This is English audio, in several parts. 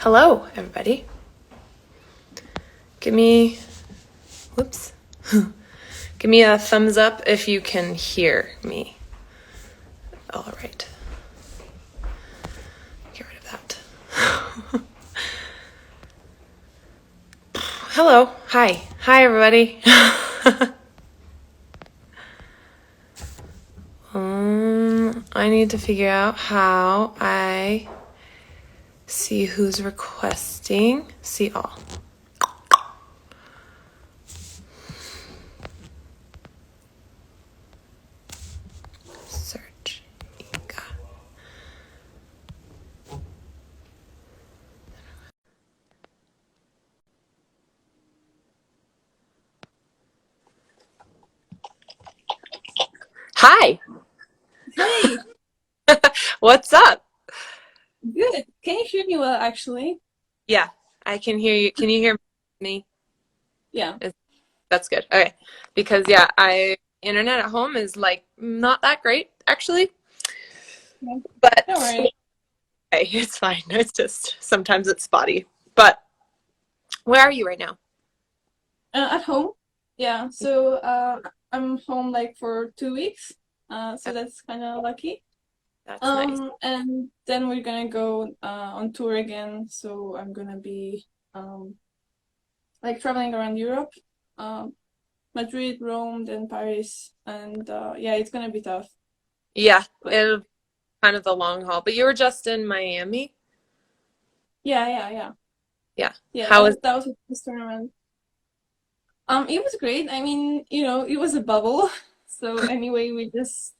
Hello, everybody. Give me a thumbs up if you can hear me. All right. Get rid of that. Hello. Hi. Hi, everybody. I need to figure out how I see who's requesting. See all. Search. Ika. Hi. Hey, What's up? good. Can you hear me well, actually? Yeah, I can hear you. Can you hear me? Yeah. That's good. Okay. Because yeah, internet at home is like not that great actually, Yeah. but Don't worry. hey, it's fine. It's just sometimes it's spotty. But where are you right now? At home? Yeah. So I'm home like for 2 weeks. So that's kind of lucky. That's nice. And then we're gonna go on tour again. So I'm gonna be like traveling around Europe, um, Madrid, Rome, then Paris, and yeah, it's gonna be tough. Yeah, But it'll kind of the long haul. But you were just in Miami? yeah. Yeah. Yeah, How was that was this tournament. It was great. I mean, it was a bubble. So anyway, we just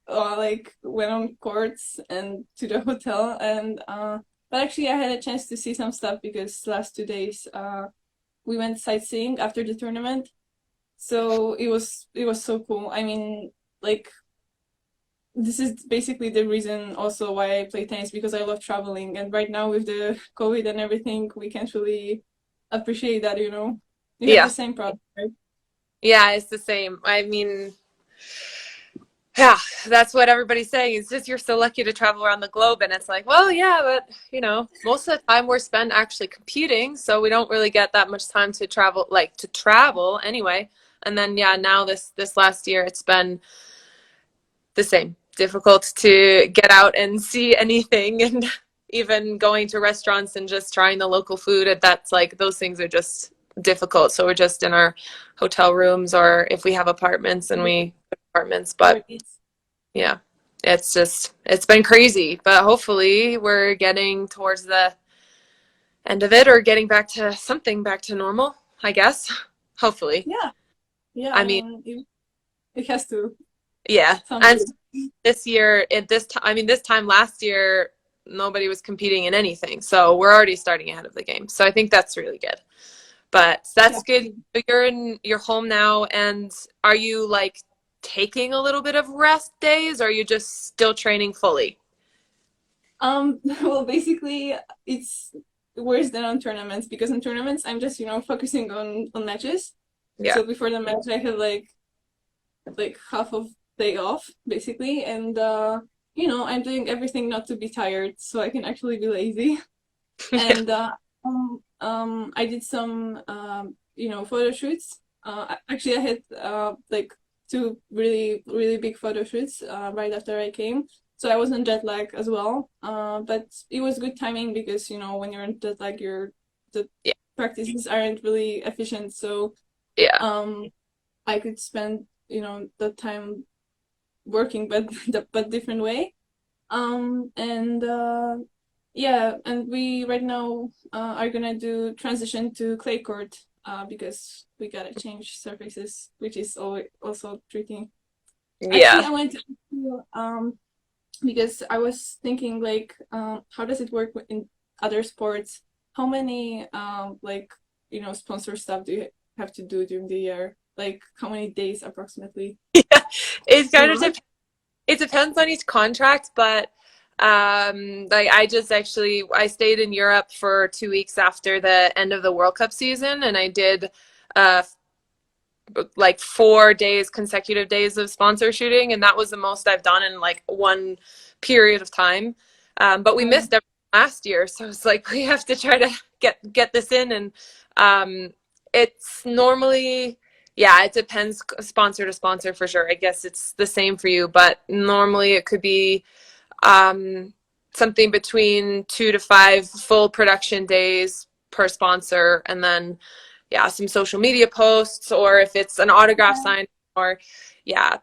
like went on courts and to the hotel and but actually I had a chance to see some stuff because last 2 days we went sightseeing after the tournament. So it was so cool. I mean, like this is basically the reason also why I play tennis because I love traveling and right now with the COVID and everything, we can't really appreciate that. You have the yeah. same problem, right? Yeah, it's the same. I mean, yeah, that's what everybody's saying. It's just you're so lucky to travel around the globe. And it's like, well, yeah, but most of the time we're spent actually competing. So we don't really get that much time to travel, like to travel anyway. And then, yeah, now this last year, it's been the same. Difficult to get out and see anything. And even going to restaurants and just trying the local food, that's like, those things are just difficult. So we're just in our hotel rooms or if we have apartments and we apartments, Uber but Eats. yeah, it's been crazy, but hopefully we're getting towards the end of it or getting back to normal, I guess. Hopefully. Yeah, yeah. I I mean, mean, it has to yeah. And someday. this year, at this time, I mean, this time last year, nobody was competing in anything. So we're already starting ahead of the game. So I think that's really good. But Yeah. that's good. You're home now, and are you like taking a little bit of rest days, or are you just still training fully? Well, basically, it's worse than on tournaments because on tournaments, I'm just focusing on matches. Yeah. So before the match, I have like half of day off basically, and I'm doing everything not to be tired, so I can actually be lazy. Yeah. And I did some photo shoots. Actually, I had like two really really big photo shoots right after I came, so I was on jet lag as well. But it was good timing because when you're on jet lag, the Yeah. practices aren't really efficient. So Yeah. um, I could spend the time working, but but different way. And yeah, and we right now are gonna do transition to clay court because we gotta change surfaces, which is also tricky. Actually, Yeah. I wanted to ask you, because I was thinking like, how does it work in other sports? How many like sponsor stuff do you have to do during the year? Like how many days approximately? Yeah. It A kind of lot? it depends on each contract, but like I stayed in Europe for 2 weeks after the end of the World Cup season, and I did uh like 4 days consecutive days of sponsor shooting, and that was the most I've done in like one period of time. But we Wow. missed every last year, so it's like we have to try to get this in, and it's normally, yeah, it depends sponsor to sponsor for sure. I guess it's the same for you, but normally it could be um, something between 2 to 5 full production days per sponsor, and then yeah, some social media posts, or if it's an autograph Yeah, sign, or yeah,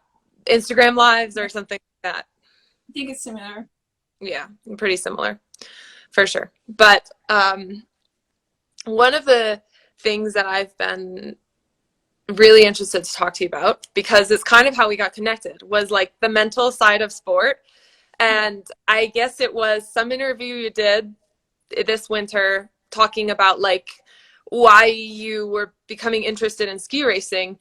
Instagram lives or something like that. I think it's similar. Yeah, pretty similar for sure. But one of the things that I've been really interested to talk to you about, because it's kind of how we got connected, was like the mental side of sport. Yeah. And I guess it was some interview you did this winter talking about like why you were becoming interested in ski racing.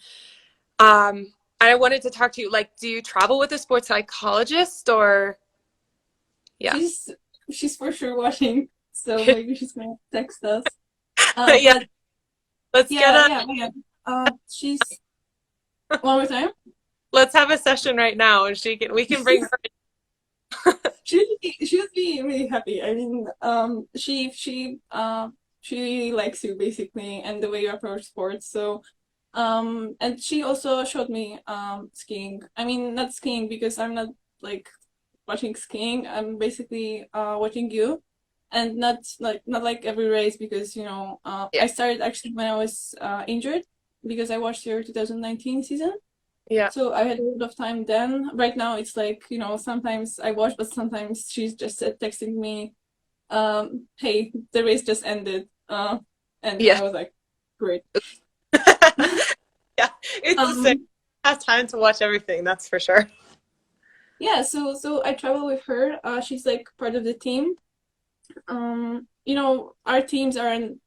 And I wanted to talk to you, like, do you travel with a sports psychologist, or yeah? She's she's for sure watching, so maybe she's gonna text us. Yeah, But let's get yeah, a yeah, yeah. She's one more time. let's have a session right now, and we can bring her. She would be really happy. I mean, she likes you basically and the way you approach sports. So, and she also showed me skiing. I mean, not skiing because I'm not like watching skiing. I'm basically watching you, and not like every race because Yeah, I started actually when I was injured because I watched your 2019 season. yeah, So I had a lot of time then. Right now it's like, sometimes I watch, but sometimes she's just texting me, hey, the race just ended. And yeah. I was like, great. Yeah, it's the same. Um, Have time to watch everything, that's for sure. yeah, so I travel with her. She's like part of the team. Our teams aren't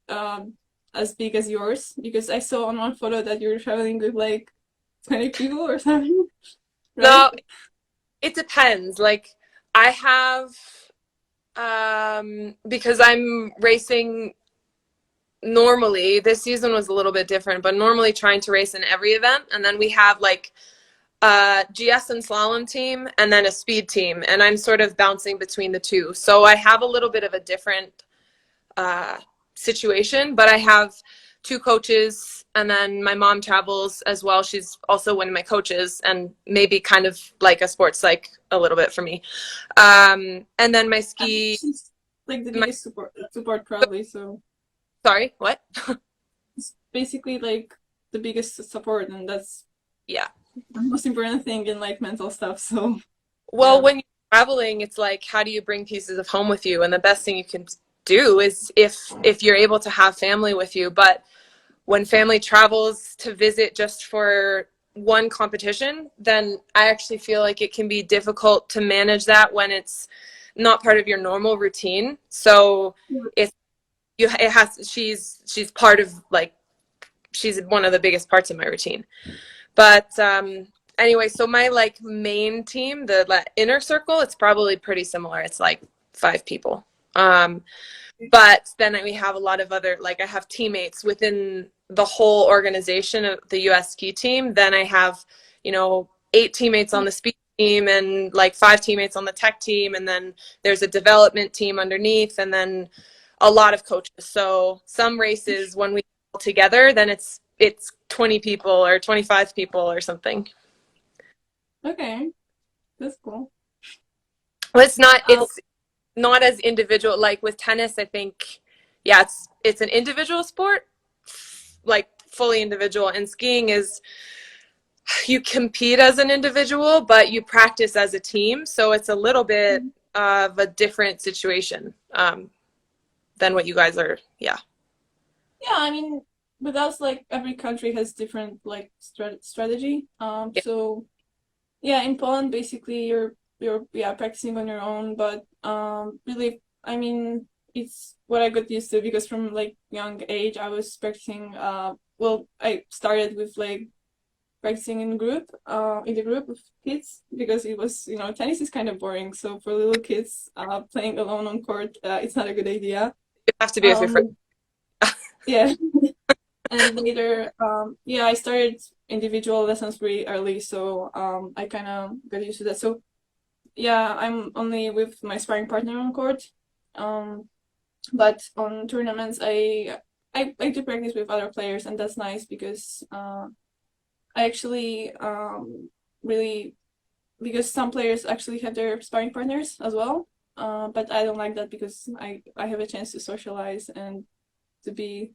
as big as yours because I saw on one photo that you're traveling with like 20 people or something, right? No, it depends. Like I have because I'm racing normally, this season was a little bit different, but normally trying to race in every event, and then we have like a GS and slalom team and then a speed team, and I'm sort of bouncing between the two. So I have a little bit of a different uh, situation, but I have two coaches, and then my mom travels as well. She's also one of my coaches, and maybe kind of like a sports psych a little bit for me. And then my I think ski, she's like the my biggest support probably. So sorry, what? it's basically like the biggest support, and that's Yeah. the most important thing in like mental stuff. So Well, yeah, when you're traveling, it's like, how do you bring pieces of home with you? And the best thing you can do is if you're able to have family with you. But when family travels to visit just for one competition, then I actually feel like it can be difficult to manage that when it's not part of your normal routine. So it's it has she's part of like she's one of the biggest parts of my routine. But anyway, so my like main team, the inner circle, it's probably pretty similar. It's like 5 people. But then we have a lot of other, like I have teammates within the whole organization of the US ski team. Then I have, 8 teammates on the speed team and like 5 teammates on the tech team. And then there's a development team underneath, and then a lot of coaches. So some races when we all together, then it's 20 people or 25 people or something. okay, that's cool. Well, it's not Um, it's not as individual like with tennis. I think yeah, it's an individual sport, like fully individual, and skiing is you compete as an individual but you practice as a team, so it's a little bit of a different situation than what you guys are. Yeah, yeah, I mean, but that's like every country has different like strategy. yeah, So yeah, in Poland, basically you're yeah practicing on your own, but really, I mean, it's what I got used to because from like young age I was practicing. Well, I started with like practicing in the group of kids because it was tennis is kind of boring. So for little kids, playing alone on court, it's not a good idea. you have to be with your friends. Um, yeah. And later, yeah, I started individual lessons pretty early, so I kind of got used to that. So yeah, I'm only with my sparring partner on court. But on tournaments, I do practice with other players, and that's nice because I actually really because some players actually have their sparring partners as well. But I don't like that because I have a chance to socialize and to be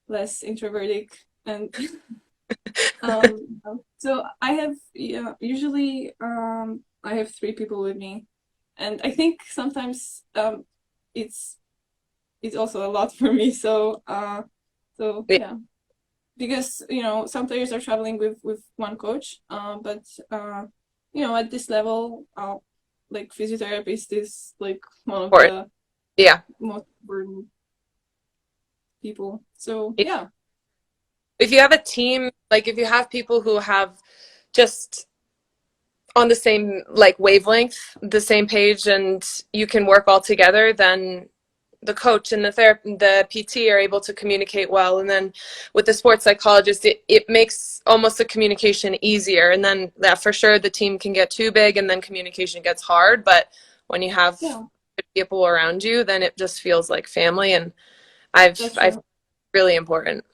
less introverted and so I have usually I have three people with me, and I think sometimes it's it's also a lot for me. So Yeah, yeah, because some players are traveling with one coach, but at this level, like physiotherapist is like one of important. the Yeah. most important people. So yeah, If you have a team, like if you have people who have just on the same like wavelength, the same page, and you can work all together, then the coach and the PT are able to communicate well. And then with the sports psychologist, it makes almost the communication easier. And then that for sure the team can get too big and then communication gets hard. But when you have yeah, people around you, then it just feels like family. And that's I've true. really important.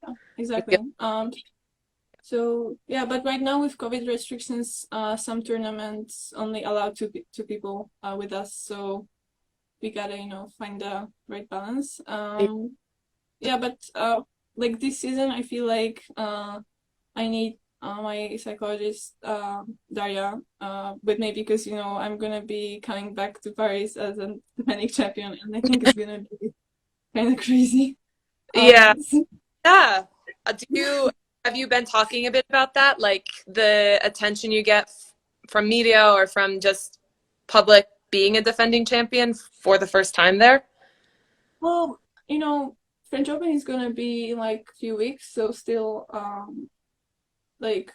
Yeah, I feel, exactly. So yeah, but right now with COVID restrictions, some tournaments only allow two people with us. So we gotta find the right balance. Yeah, but like this season, I feel like I need my psychologist Daria with me because I'm gonna be coming back to Paris as a defending champion, and I think it's gonna be kind of crazy. yeah. So, Yeah. Do you have you been talking a bit about that? Like the attention you get from media or from just public being a defending champion for the first time there? well, French Open is gonna be in like a few weeks, so still like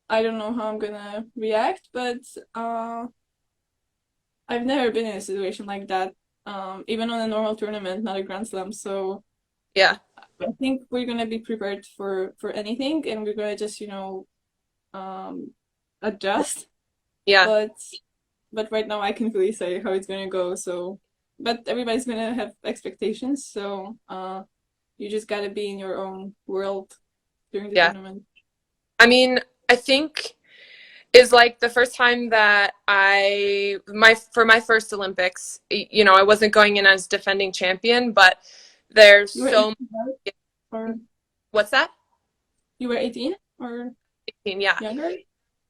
I don't know how I'm gonna react, but I've never been in a situation like that. Even on a normal tournament, not a Grand Slam. So Yeah. I think we're gonna be prepared for anything, and we're gonna just um, adjust. Yeah. But right now, I can't really say how it's gonna go. So, but everybody's gonna have expectations. So you just gotta be in your own world during the Yeah. tournament. I mean, I think is like the first time that I my for my first Olympics, I wasn't going in as defending champion, but there's You were so 18, right? Or what's that? you were 18 or 18, yeah. younger?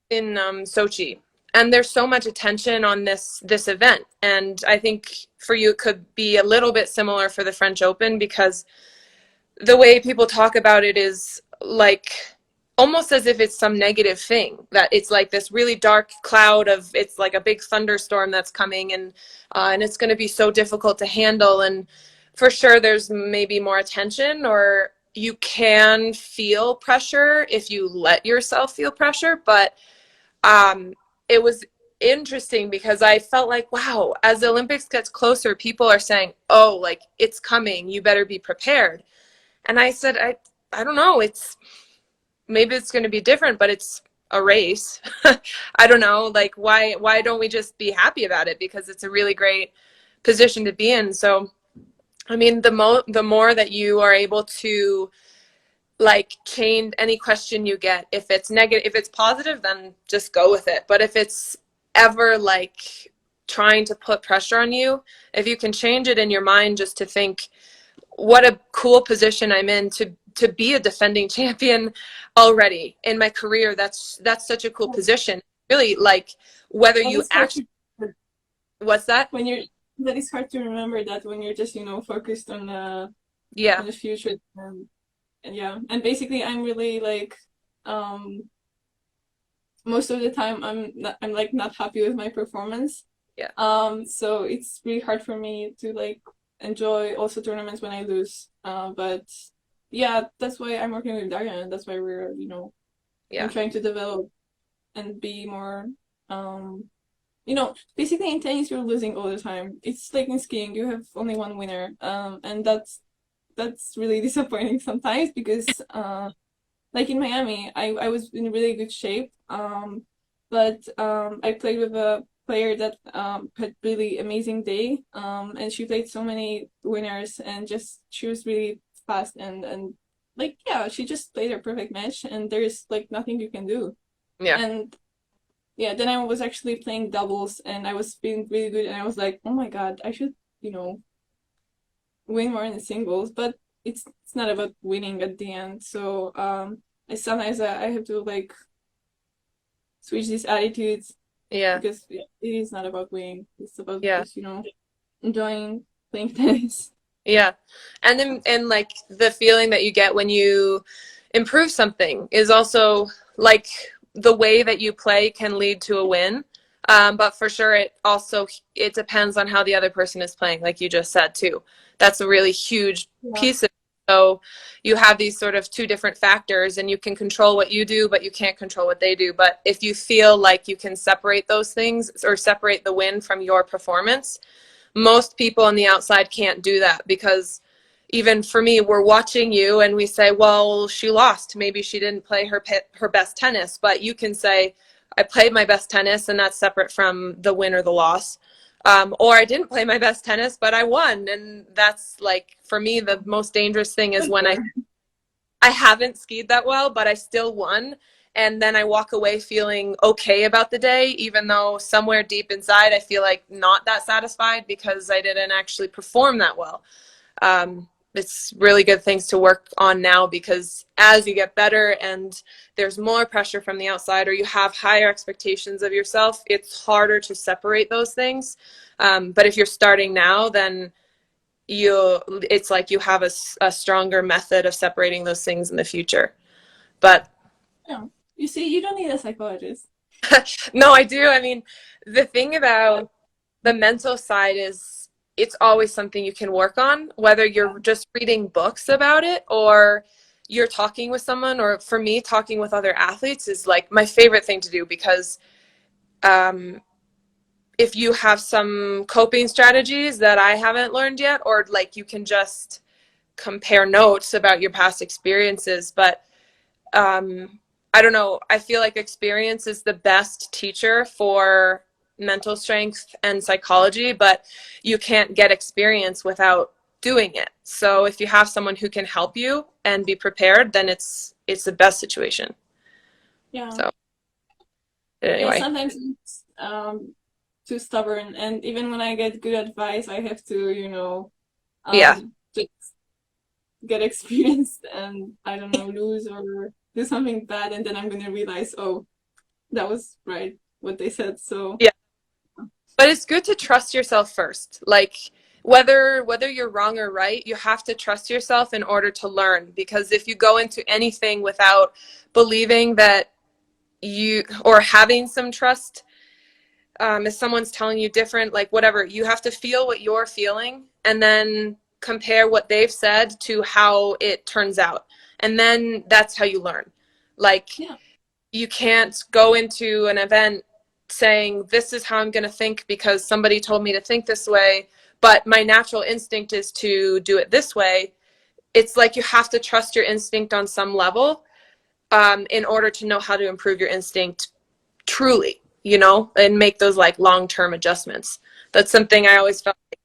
In Sochi, and there's so much attention on this event, and I think for you it could be a little bit similar for the French Open because the way people talk about it is like almost as if it's some negative thing, that it's like this really dark cloud of it's like a big thunderstorm that's coming, and it's going to be so difficult to handle. And for sure there's maybe more attention, or you can feel pressure if you let yourself feel pressure, but it was interesting because I felt like, wow, as the Olympics gets closer, people are saying, oh, like it's coming, you better be prepared. And I said, I don't know, maybe it's going to be different, but it's a race. I don't know, like why don't we just be happy about it, because it's a really great position to be in. So I mean, the more that you are able to like change any question you get, if it's negative, if it's positive, then just go with it. But if it's ever like trying to put pressure on you, if you can change it in your mind just to think what a cool position I'm in to be a defending champion already in my career, that's such a cool position, really. Like whether That you is hard actually, what's that? when you're that is hard to remember that when you're just focused Yeah. on the future and yeah, and basically I'm really like um most of the time I'm like not happy with my performance, Yeah. so it's really hard for me to like enjoy also tournaments when I lose, but yeah, that's why I'm working with Daria, and that's why we're I'm Yeah. trying to develop and be more um basically in tennis you're losing all the time. It's like in skiing, you have only one winner. And that's really disappointing sometimes because like in Miami, I was in really good shape. But I played with player that had really amazing day. And she played so many winners, and just she was really fast, and like, yeah, she just played her perfect match, and there's like nothing you can do. Yeah. And yeah, then I was actually playing doubles, and I was feeling really good, and I was like, oh my God, I should, win more in the singles, but it's not about winning at the end. So sometimes I have to like switch these attitudes, Yeah. because it is not about winning. It's about Yeah. just, enjoying playing tennis. Yeah. And then, and like the feeling that you get when you improve something is also like the way that you play can lead to a win. But for sure, it depends on how the other person is playing, like you just said too. That's a really huge Yeah. piece of it. So you have these sort of two different factors, and you can control what you do, but you can't control what they do. But if you feel like you can separate those things or separate the win from your performance, most people on the outside can't do that, because even for me, we're watching you and we say, well, she lost. Maybe she didn't play her best tennis, but you can say, I played my best tennis, and that's separate from the win or the loss. Or I didn't play my best tennis, but I won. And that's like, for me, the most dangerous thing is when I haven't skied that well, but I still won. And then I walk away feeling okay about the day, even though somewhere deep inside I feel like not that satisfied because I didn't actually perform that well. It's really good things to work on now, because as you get better and there's more pressure from the outside, or you have higher expectations of yourself, it's harder to separate those things. But if you're starting now, then it's like you have a stronger method of separating those things in the future. But Yeah. You see, you don't need a psychologist. no, I do. I mean, the thing about the mental side is it's always something you can work on, whether you're just reading books about it or you're talking with someone, or for me, talking with other athletes is like my favorite thing to do, because um, if you have some coping strategies that I haven't learned yet, or like you can just compare notes about your past experiences. But I don't know. I feel like experience is the best teacher for mental strength and psychology, but you can't get experience without doing it. So if you have someone who can help you and be prepared, then it's the best situation. Yeah. So Yeah, anyway, sometimes it's too stubborn, and even when I get good advice, I have to, yeah, just get experienced and, I don't know, lose or do something bad, and then I'm gonna realize, oh, that was right what they said. So yeah. But it's good to trust yourself first. Like whether you're wrong or right, you have to trust yourself in order to learn. Because if you go into anything without believing that you, or having some trust, if someone's telling you different, like whatever, you have to feel what you're feeling and then compare what they've said to how it turns out. And then that's how you learn. Like yeah, you can't go into an event saying, this is how I'm going to think because somebody told me to think this way, but my natural instinct is to do it this way. It's like you have to trust your instinct on some level, in order to know how to improve your instinct truly, and make those like long-term adjustments. That's something I always felt like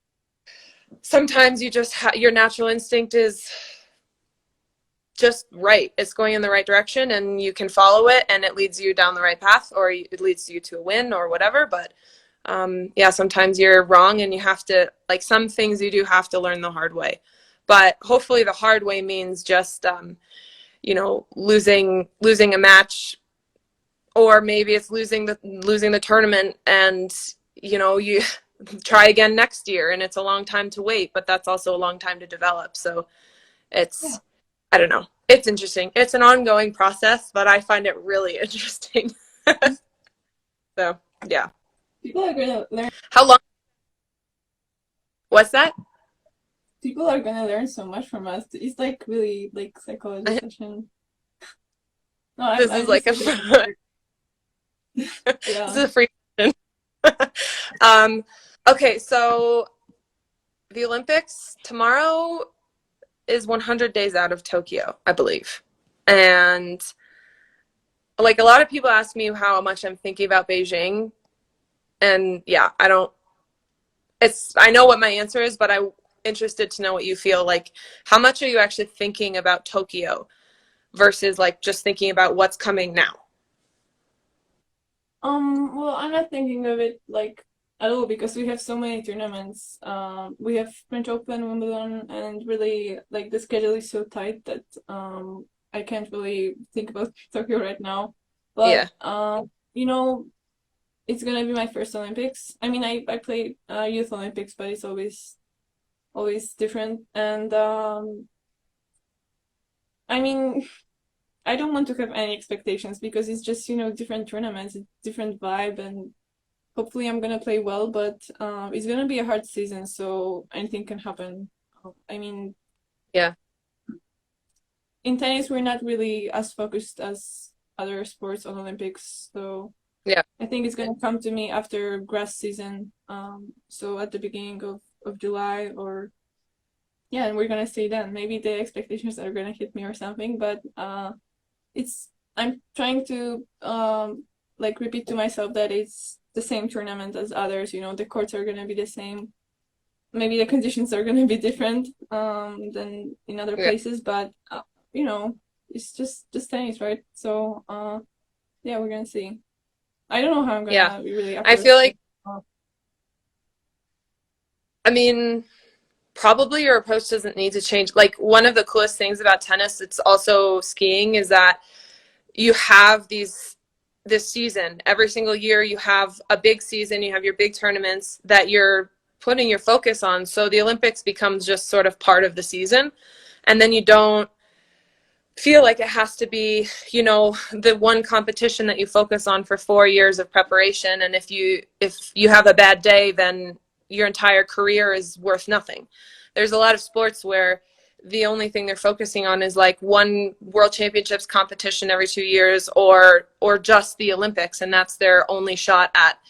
sometimes you just your natural instinct is just right. It's going in the right direction and you can follow it and it leads you down the right path, or it leads you to a win or whatever. But yeah, sometimes you're wrong and you have to, like, some things you do have to learn the hard way. But hopefully the hard way means just, losing a match, or maybe it's losing the tournament, and you try again next year, and it's a long time to wait, but that's also a long time to develop. So yeah. it's, I don't know. It's interesting. It's an ongoing process, but I find it really interesting. So, yeah. People are gonna learn. How long? What's that? People are gonna learn so much from us. It's like really like psychology session. No, I'm This is I'm like just a looking forward. this is Yeah. a free session. um, okay, so the Olympics tomorrow is 100 days out of Tokyo, I believe. And like a lot of people ask me how much I'm thinking about Beijing, And yeah, I know what my answer is, but I'm interested to know what you feel like. How much are you actually thinking about Tokyo versus like just thinking about what's coming now? Well, I'm not thinking of it like at all because we have so many tournaments. We have French Open, Wimbledon, and really like the schedule is so tight that I can't really think about Tokyo right now. Yeah, But you know, it's gonna be my first Olympics. I mean, I played Youth Olympics, but it's always different. And I mean, I don't want to have any expectations because it's just, different tournaments, it's different vibe, and hopefully I'm gonna play well, but it's gonna be a hard season, so anything can happen. I mean, yeah, in tennis, we're not really as focused as other sports on Olympics, so yeah, I think it's gonna come to me after grass season. So at the beginning of July, or yeah, and we're gonna see then. Maybe the expectations are gonna hit me or something, but it's I'm trying to like repeat to myself that it's the same tournament as others. The courts are gonna be the same. Maybe the conditions are gonna be different than in other yeah, places, but you know, it's just tennis, right? So yeah, we're gonna see. I don't know how I'm yeah. gonna really I approach feel it. like, I mean, probably your approach doesn't need to change. Like one of the coolest things about tennis, it's also skiing, is that you have this season every single year. You have a big season, you have your big tournaments that you're putting your focus on. So the Olympics becomes just sort of part of the season. And then you don't feel like it has to be, the one competition that you focus on for 4 years of preparation. And if you have a bad day, then your entire career is worth nothing. There's a lot of sports where the only thing they're focusing on is like one world championships competition every 2 years, or just the Olympics, and that's their only shot at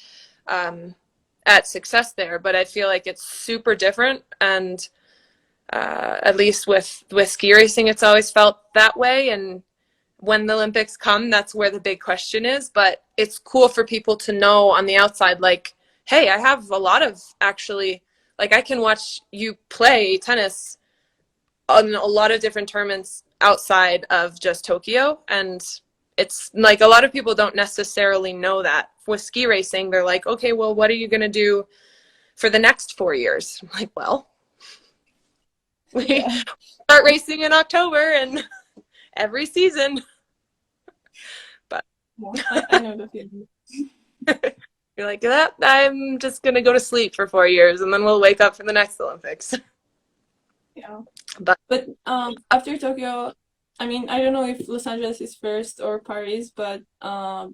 success there. But I feel like it's super different, and at least with ski racing, it's always felt that way. And when the Olympics come, that's where the big question is. But it's cool for people to know on the outside, like, hey, I have a lot of actually, like, I can watch you play tennis on a lot of different tournaments outside of just Tokyo. And it's like a lot of people don't necessarily know that. With ski racing, they're like, okay, well, what are you going to do for the next 4 years? I'm like, well, we Yeah, start racing in October and every season. But yeah, I know the feeling. you're like, that I'm just gonna go to sleep for 4 years and then we'll wake up for the next Olympics. Yeah. But But after Tokyo, I mean, I don't know if Los Angeles is first or Paris, but I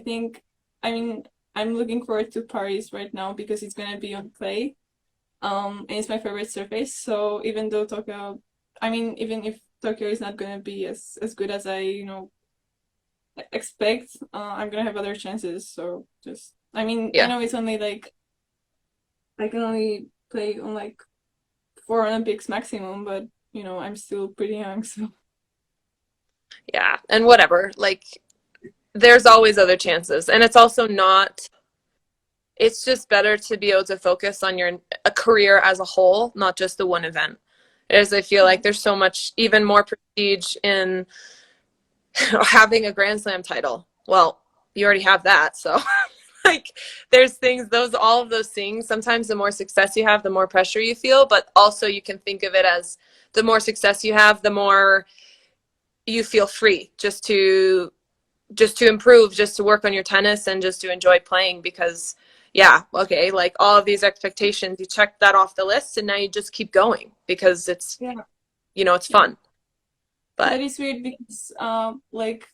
think, I mean, I'm looking forward to Paris right now because it's gonna be on clay. And it's my favorite surface. So even though Tokyo, I mean, even if Tokyo is not gonna be as good as I, expect, I'm gonna have other chances. So just, I mean, I yeah, know it's only like I can only play on like 4 Olympics maximum, but I'm still pretty young, so yeah, and whatever. Like, there's always other chances, and it's also not. It's just better to be able to focus on your a career as a whole, not just the one event. As I feel yeah, like there's so much even more prestige in having a Grand Slam title. Well, you already have that, so like there's things, those all of those things, sometimes the more success you have, the more pressure you feel, but also you can think of it as the more success you have, the more you feel free just to improve, just to work on your tennis and just to enjoy playing. Because yeah, okay, like all of these expectations, you check that off the list and now you just keep going because it's yeah, it's yeah. fun. But That is weird because like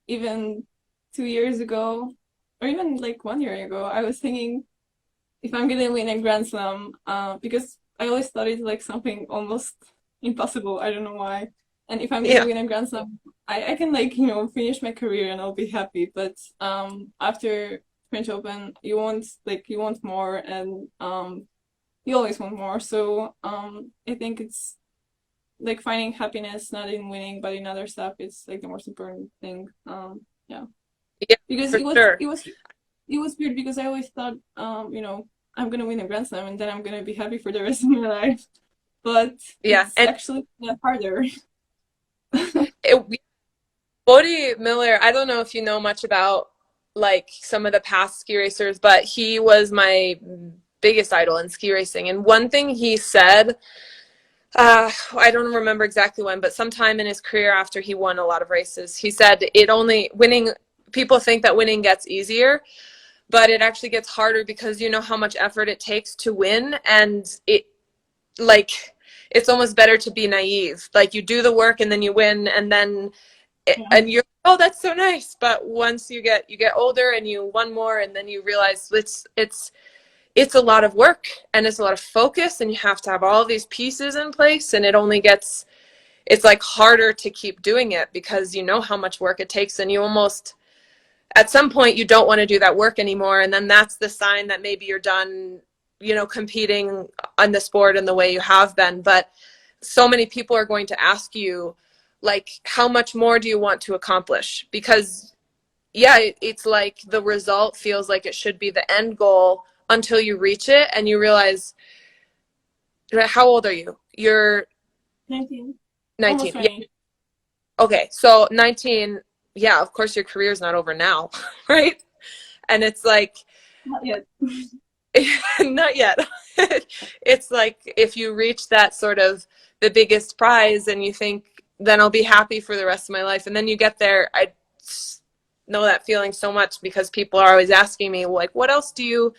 even 2 years ago, or even like 1 year ago, I was thinking if I'm gonna win a Grand Slam, because I always thought it's like something almost impossible. I don't know why. And if I'm gonna yeah, win a Grand Slam, I can like, finish my career and I'll be happy. But after French Open, you want more, and you always want more. So I think it's like finding happiness not in winning but in other stuff is like the most important thing. Yeah. yeah, Because for it was sure. it was it was weird because I always thought, I'm gonna win a Grand Slam and then I'm gonna be happy for the rest of my life. But Yeah. it's And actually harder. it, Bodie Miller, I don't know if you know much about like some of the past ski racers, but he was my biggest idol in ski racing. And one thing he said, I don't remember exactly when, but sometime in his career after he won a lot of races, he said it only winning, people think that winning gets easier, but it actually gets harder because you know how much effort it takes to win. And like, it's almost better to be naive. Like you do the work and then you win, and then Yeah. and you're, oh, that's so nice. But once you get older and you won more, and then you realize it's a lot of work and it's a lot of focus, and you have to have all these pieces in place, and it's like harder to keep doing it because you know how much work it takes, and you almost at some point you don't want to do that work anymore, and then that's the sign that maybe you're done, competing on the sport in the way you have been. But so many people are going to ask you, like, how much more do you want to accomplish? Because yeah, it's like the result feels like it should be the end goal until you reach it and you realize, how old are you? You're 19, almost 19. Yeah. 20. Okay, so 19, yeah, of course your career's not over now, right? And it's like, Not yet. not yet. It's like if you reach that sort of the biggest prize and you think, then I'll be happy for the rest of my life. And then you get there. I know that feeling so much because people are always asking me, like, what else do you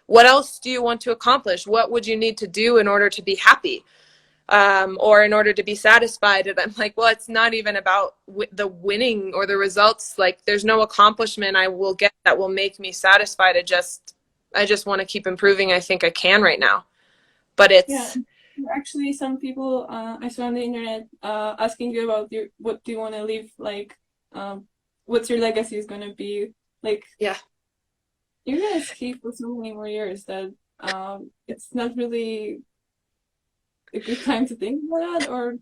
want to accomplish? What would you need to do in order to be happy? Or in order to be satisfied? And I'm like, well, it's not even about the winning or the results. Like, there's no accomplishment I will get that will make me satisfied. I just want to keep improving. I think I can right now, but Yeah. it's, Actually, some people I saw on the internet asking you about what do you want to leave, like, what's your legacy is gonna be. Like, yeah. you're gonna ski for so many more years that it's not really a good time to think about that. Or,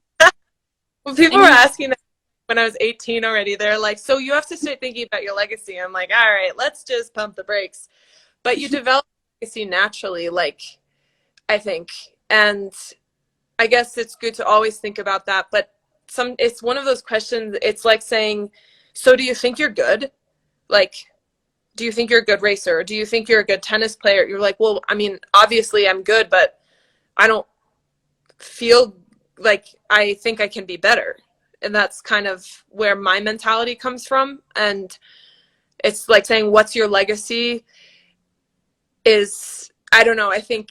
Well, I people were mean, asking that when I was 18 already. They're like, so you have to start thinking about your legacy. I'm like, all right, let's just pump the brakes. But you develop legacy naturally, like, I think. And I guess it's good to always think about that. But it's one of those questions. It's like saying, so do you think you're good? Like, do you think you're a good racer? Do you think you're a good tennis player? You're like, well, I mean, obviously I'm good, but I don't feel like I think I can be better. And that's kind of where my mentality comes from. And it's like saying, what's your legacy? Is, I don't know. I think,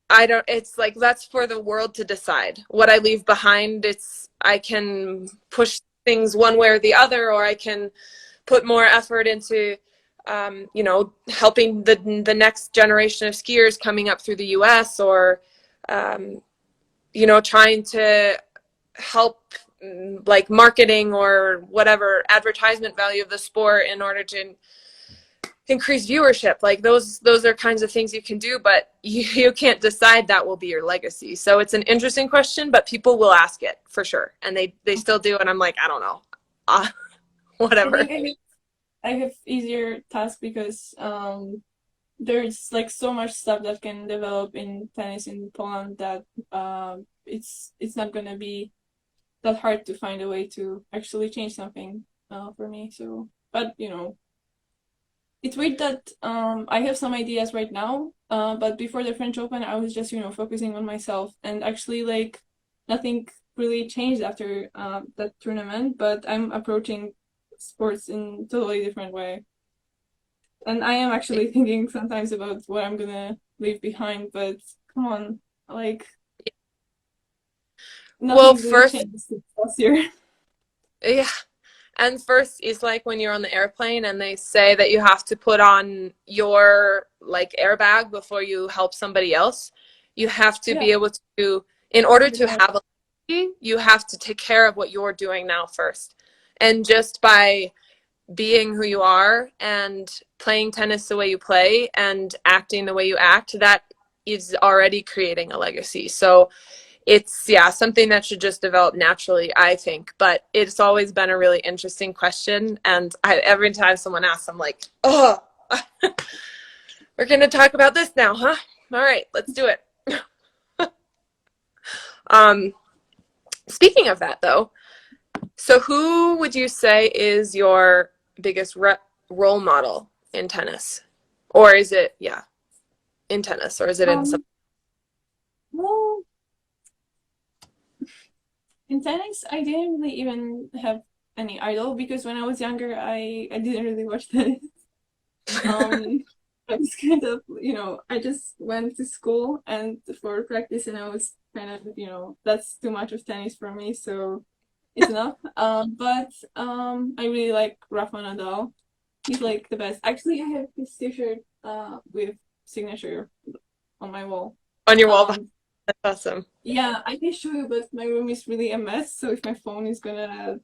I don't, it's like, that's for the world to decide. What I leave behind, I can push things one way or the other, or I can put more effort into, helping the next generation of skiers coming up through the US, or, trying to help, like, marketing or whatever advertisement value of the sport in order to increase viewership. Like, those are kinds of things you can do, but you can't decide that will be your legacy. So it's an interesting question, but people will ask it for sure, and they still do. And I'm like, I don't know, I whatever. think I have easier task because there's like so much stuff that can develop in tennis in Poland that it's not gonna be that hard to find a way to actually change something for me. So, but it's weird that I have some ideas right now, but before the French Open, I was just focusing on myself, and actually, like, nothing really changed after that tournament. But I'm approaching sports in totally different way, and I am actually thinking sometimes about what I'm gonna leave behind. But come on, like, Well, nothing really first, changed since last year. yeah. And first is like when you're on the airplane and they say that you have to put on your, like, airbag before you help somebody else. You have to Yeah, be able to, in order to 100%. have a legacy, you have to take care of what you're doing now first. And just by being who you are and playing tennis the way you play and acting the way you act, that is already creating a legacy. So it's, yeah, something that should just develop naturally, I think. But it's always been a really interesting question, and every time someone asks, I'm like, oh, We're going to talk about this now, huh? All right, let's do it. um, Speaking of that, though, so who would you say is your biggest role model in tennis? Or is it, yeah, in tennis, or is it in some? Um, well, in tennis, I didn't really even have any idol because when I was younger, I didn't really watch tennis. Um, I was kind of, I just went to school and for practice, and I was kind of, that's too much of tennis for me, so it's enough. But I really like Rafa Nadal. He's like the best. Actually, I have his t-shirt with signature on my wall. On your wall behind? Um, That's awesome. yeah, I can show you, but my room is really a mess. So if my phone is gonna,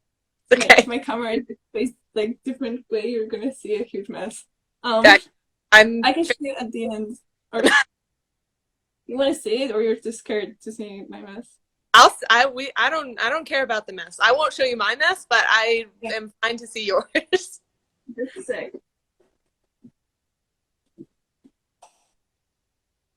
yeah, if Okay. my camera is placed like different way, you're gonna see a huge mess. That I'm I can show you at the end. Or you want to see it, or you're too scared to see my mess? I don't care about the mess. I won't show you my mess, but I Yeah, am fine to see yours. just a sec.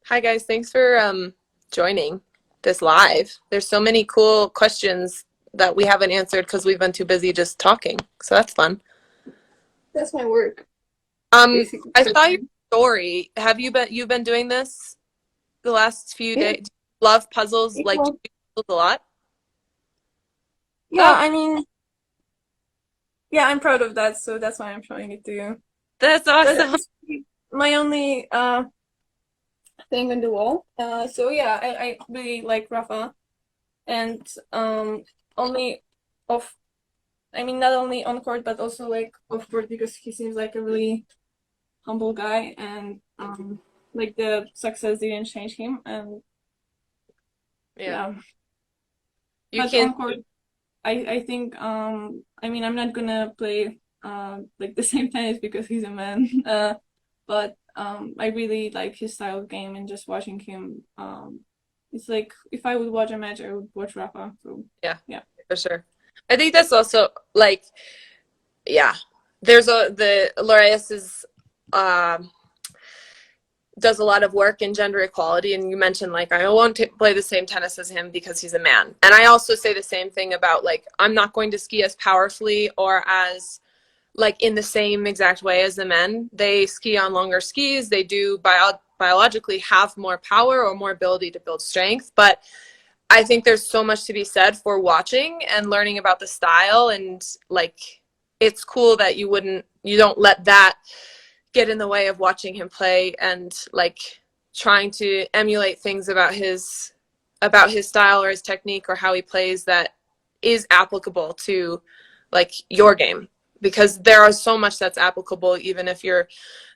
Hi guys, thanks for joining this live. There's so many cool questions that we haven't answered because we've been too busy just talking. So that's fun. That's my work, basically. I saw your story. Have you've been doing this the last few Yeah, days? Do you love puzzles? Like, do well, you do puzzles a lot? yeah. Oh, I mean, yeah, I'm proud of that, so that's why I'm showing it to you. that's awesome. That's my only thing on the wall. So yeah, I really like Rafa, and only off. I mean, not only on court but also like off court because he seems like a really humble guy, and like the success didn't change him, and Yeah. yeah. You But can on court, I think I mean I'm not gonna play like the same tennis because he's a man. But I really like his style of game, and just watching him it's like if I would watch a match I would watch Rafa. So yeah, yeah. for sure. I think that's also like yeah. There's the Laureus is um does a lot of work in gender equality, and you mentioned like I won't play the same tennis as him because he's a man, and I also say the same thing about like I'm not going to ski as powerfully or as like in the same exact way as the men. They ski on longer skis, they do biologically have more power or more ability to build strength, but I think there's so much to be said for watching and learning about the style, and like it's cool that you don't let that get in the way of watching him play and like trying to emulate things about his style or his technique or how he plays that is applicable to like your game, because there is so much that's applicable even if you're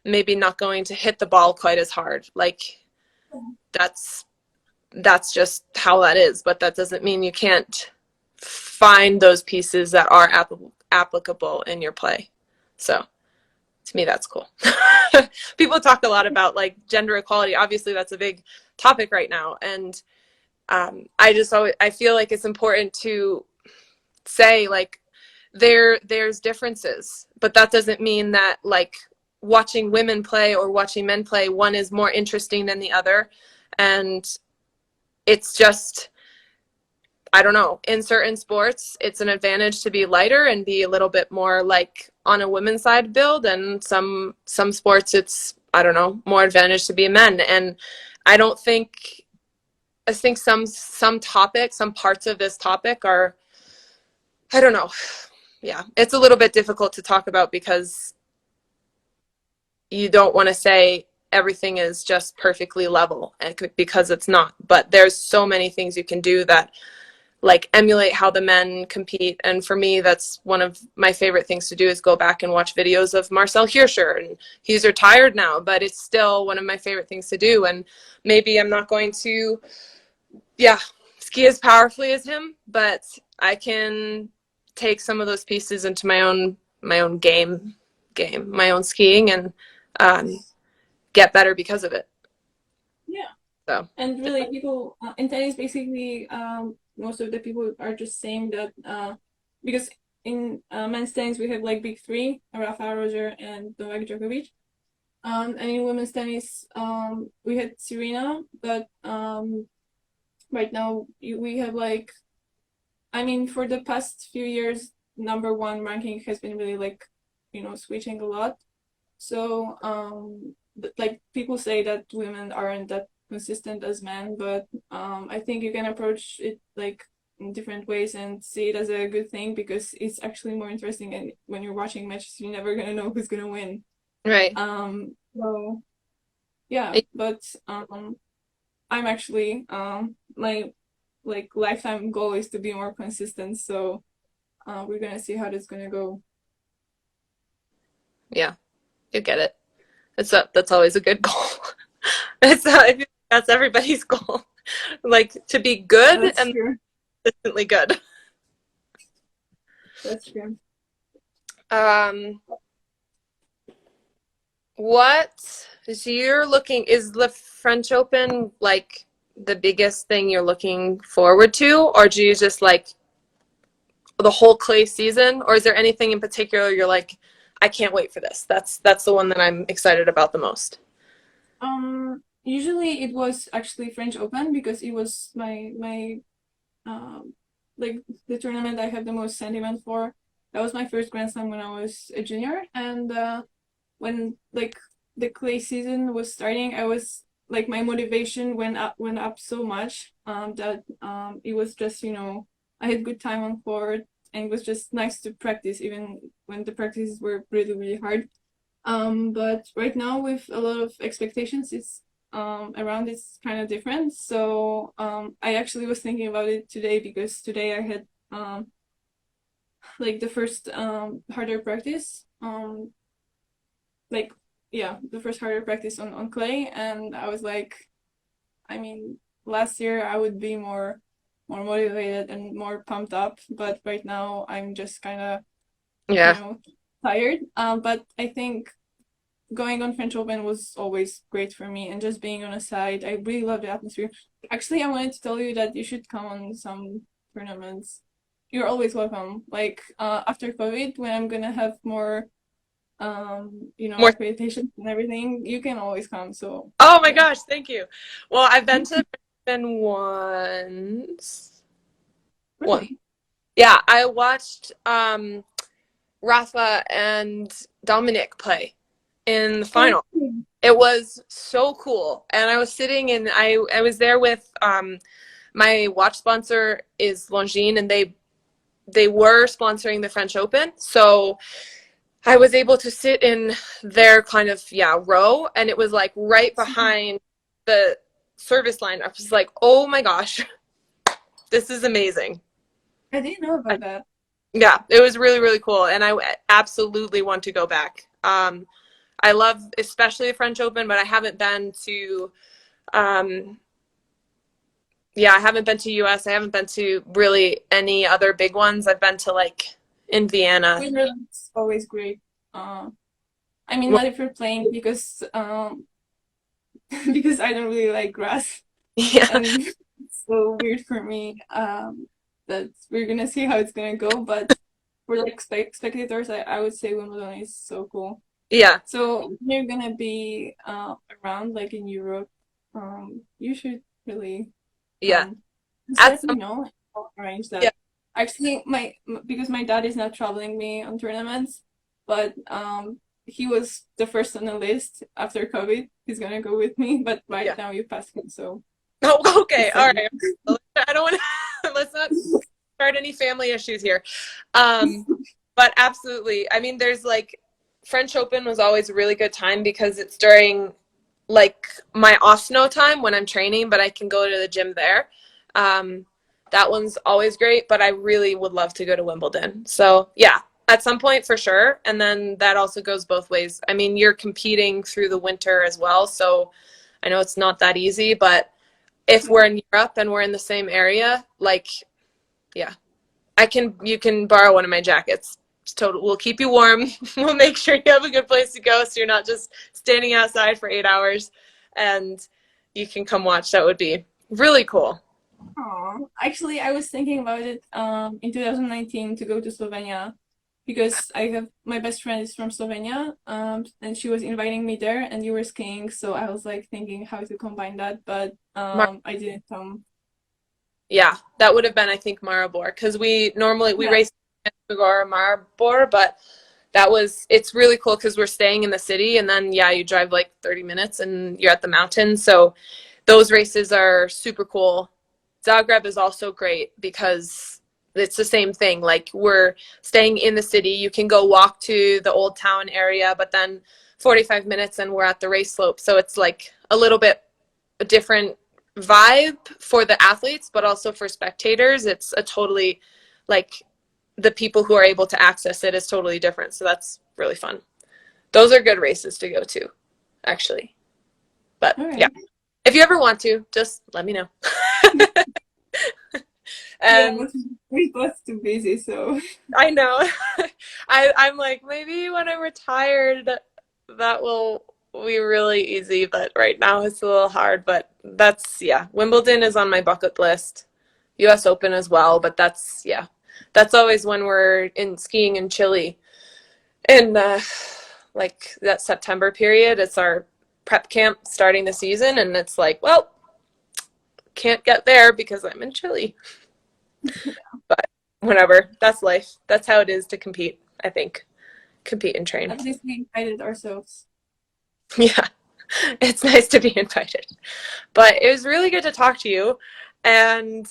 maybe not going to hit the ball quite as hard. Like that's that's just how that is, but that doesn't mean you can't find those pieces that are applicable in your play. So to me that's cool. People talk a lot about like gender equality. Obviously that's a big topic right now, and I feel like it's important to say like there's differences, but that doesn't mean that like watching women play or watching men play one is more interesting than the other. And it's just I don't know, in certain sports it's an advantage to be lighter and be a little bit more like on a women's side build, and some sports it's I don't know, more advantage to be a men. And I don't think I think some topics, some parts of this topic are I don't know. Yeah, it's a little bit difficult to talk about because you don't want to say everything is just perfectly level, and because it's not. But there's so many things you can do that like emulate how the men compete. And for me, that's one of my favorite things to do is go back and watch videos of Marcel Hirscher. And he's retired now, but it's still one of my favorite things to do. And maybe I'm not going to, yeah, ski as powerfully as him, but I can take some of those pieces into my own my own skiing, and um, get better because of it. Yeah. So And really, people in tennis, basically, most of the people are just saying that because in men's tennis we have like big three, Rafa, Roger, and Novak Djokovic. And in women's tennis, we had Serena, but right now we have like, I mean, for the past few years, number one ranking has been really like, switching a lot. So, like people say that women aren't that consistent as men, but I think you can approach it like in different ways and see it as a good thing because it's actually more interesting. And when you're watching matches, you're never gonna know who's gonna win. Right. So yeah, but I'm actually my like lifetime goal is to be more consistent. So we're gonna see how this gonna go. Yeah, you get it. That's always a good goal. I feel like that's everybody's goal. Like to be good That's and true. consistently good. That's true. Um, what so you're looking is the French Open like the biggest thing you're looking forward to, or do you just like the whole clay season, or is there anything in particular you're like, I can't wait for this? That's the one that I'm excited about the most. Usually it was actually French Open because it was my um like the tournament I have the most sentiment for. That was my first Grand Slam when I was a junior, and when like the clay season was starting, I was like my motivation went up so much that it was just I had good time on court and it was just nice to practice even when the practices were really really hard. But right now with a lot of expectations, it's around it's kind of different. So I actually was thinking about it today because today I had like the first harder practice. Like yeah, the first harder practice on clay, and I was like, I mean, last year I would be more motivated and more pumped up, but right now I'm just kind of you Yeah. know tired. But I think going on French Open was always great for me, and just being on a side, I really love the atmosphere. Actually, I wanted to tell you that you should come on some tournaments. You're always welcome. Like after COVID, when I'm gonna have more More. accreditation and everything, you can always come. So Oh my yeah. gosh, thank you. Well, I've been to Brisbane once. One. Really? Yeah, I watched Rafa and Dominic play in the Oh, final. It was so cool. And I was sitting and I was there with my watch sponsor is Longines, and they were sponsoring the French Open. So I was able to sit in their kind of row, and it was like right behind the service line. I was like, oh my gosh, this is amazing. I didn't know about that. Yeah, it was really really cool, and I absolutely want to go back. I love especially the French Open, but I haven't been to um, I haven't been to US. I haven't been to really any other big ones. I've been to like in Vienna. Switzerland's always great. Uh, I mean, not if you're playing because because I don't really like grass, Yeah, and it's so weird for me. That we're gonna see how it's gonna go, but for like spectators, I would say Wimbledon is so cool. yeah, So you're gonna be around like in Europe. You should really yeah. come. Just At let me some, know. I'll arrange yeah, that. Actually, because my dad is not traveling me on tournaments, but he was the first on the list after COVID. He's gonna go with me, but right yeah. now you passed him, so Oh, okay, he's all second. right. I don't want to. Let's not start any family issues here. But absolutely. I mean, there's like French Open was always a really good time because it's during like my off snow time when I'm training, but I can go to the gym there. Um, that one's always great, but I really would love to go to Wimbledon. So yeah, at some point for sure. And then that also goes both ways. I mean, you're competing through the winter as well, so I know it's not that easy, but if we're in Europe and we're in the same area, like yeah, you can borrow one of my jackets. We'll keep you warm. We'll make sure you have a good place to go so you're not just standing outside for 8 hours, and you can come watch. That would be really cool. Aw. Actually, I was thinking about it in 2019 to go to Slovenia. because I have my best friend is from Slovenia, and she was inviting me there, and you were skiing, so I was like thinking how to combine that, but I didn't come. Yeah, that would have been, I think, Maribor, because we Yeah. race Megara Maribor, but it's really cool because we're staying in the city, and then yeah, you drive like 30 minutes and you're at the mountain. So those races are super cool. Zagreb is also great because it's the same thing. Like we're staying in the city. You can go walk to the old town area, but then 45 minutes and we're at the race slope. So it's like a little bit a different vibe for the athletes, but also for spectators. It's a totally like the people who are able to access it is totally different. So that's really fun. Those are good races to go to, actually. But All yeah, right. if you ever want to, just let me know. Yeah, And but we both too busy, so I know I'm like, maybe when I'm retired, that will be really easy. But right now it's a little hard. But that's, yeah, Wimbledon is on my bucket list. US Open as well. But yeah, that's always when we're in skiing in Chile. And like that September period, it's our prep camp starting the season. And it's like, well, can't get there because I'm in Chile. But whatever, that's life. That's how it is to compete, I think. Compete and train. at least we invited ourselves. Yeah, it's nice to be invited. But it was really good to talk to you. And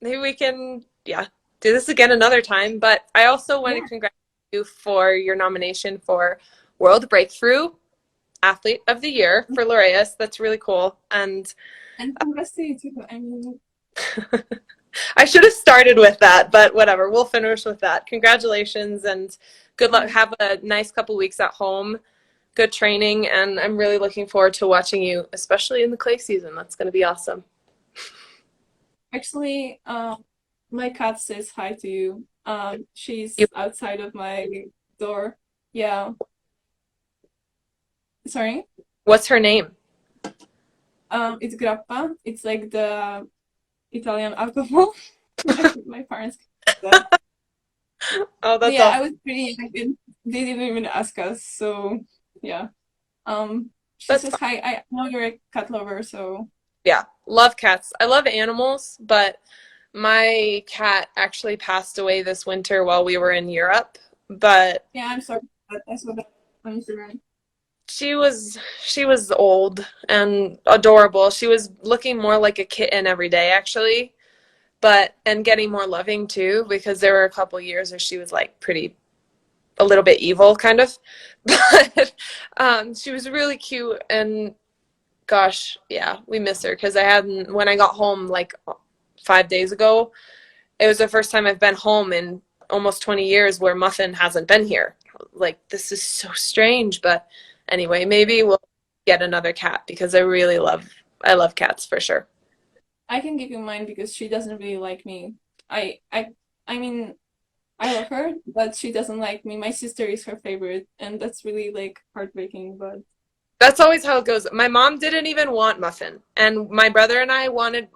maybe we can, yeah, do this again another time. But I also want to Yeah, congratulate you for your nomination for World Breakthrough Athlete of the Year for Laureus. That's really cool. And and congrats to you too. I mean, I should have started with that, but whatever. We'll finish with that. Congratulations and good luck. yeah. Have a nice couple weeks at home. Good training, and I'm really looking forward to watching you, especially in the clay season. That's going to be awesome. Actually, my cat says hi to you. You, She's outside of my door. Yeah. Sorry. what's her name? It's grappa. It's like the Italian alcohol. My parents call that. Oh, But that's yeah, all. I was pretty like they didn't even ask us, so yeah. She That's says fine. hi. I know you're a cat lover, so Yeah, love cats. I love animals, but my cat actually passed away this winter while we were in Europe. But yeah, I'm sorry. But I saw that on Instagram. she was old and adorable. She was looking more like a kitten every day, actually, but and getting more loving too, because there were a couple years where she was like pretty a little bit evil kind of. But she was really cute and gosh, yeah, we miss her because I hadn't when I got home like 5 days ago. It was the first time I've been home in almost 20 years where Muffin hasn't been here. Like this is so strange, but anyway, maybe we'll get another cat because I love cats for sure. I can give you mine because she doesn't really like me. I I I mean I love her, but she doesn't like me. My sister is her favorite, and that's really like heartbreaking, but That's always how it goes. My mom didn't even want Muffin, and my brother and I wanted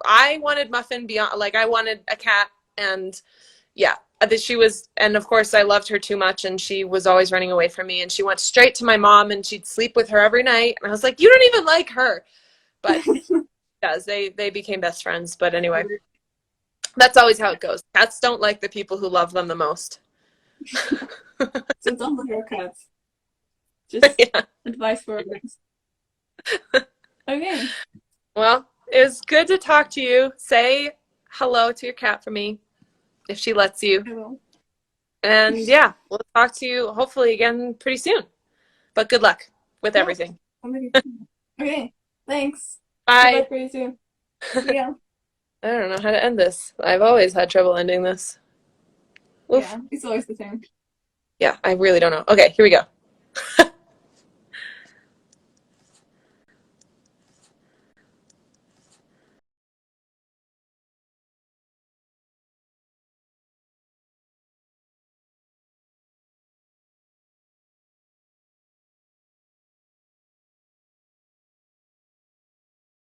Muffin beyond like I wanted a cat, and yeah, that she was, and of course I loved her too much, and she was always running away from me, and she went straight to my mom, and she'd sleep with her every night, and I was like, you don't even like her, but does they became best friends. But anyway, that's always how it goes. Cats don't like the people who love them the most. so don't love your cat. Just Yeah. advice for others. Okay, Well, it was good to talk to you. Say hello to your cat for me if she lets you. I will. And yeah, we'll talk to you hopefully again pretty soon. But good luck with Yeah, everything. I'm ready. Okay, thanks. Good Bye. luck for you too. See ya. I don't know how to end this. I've always had trouble ending this. Oof. Yeah, it's always the same. Yeah, I really don't know. Okay, here we go.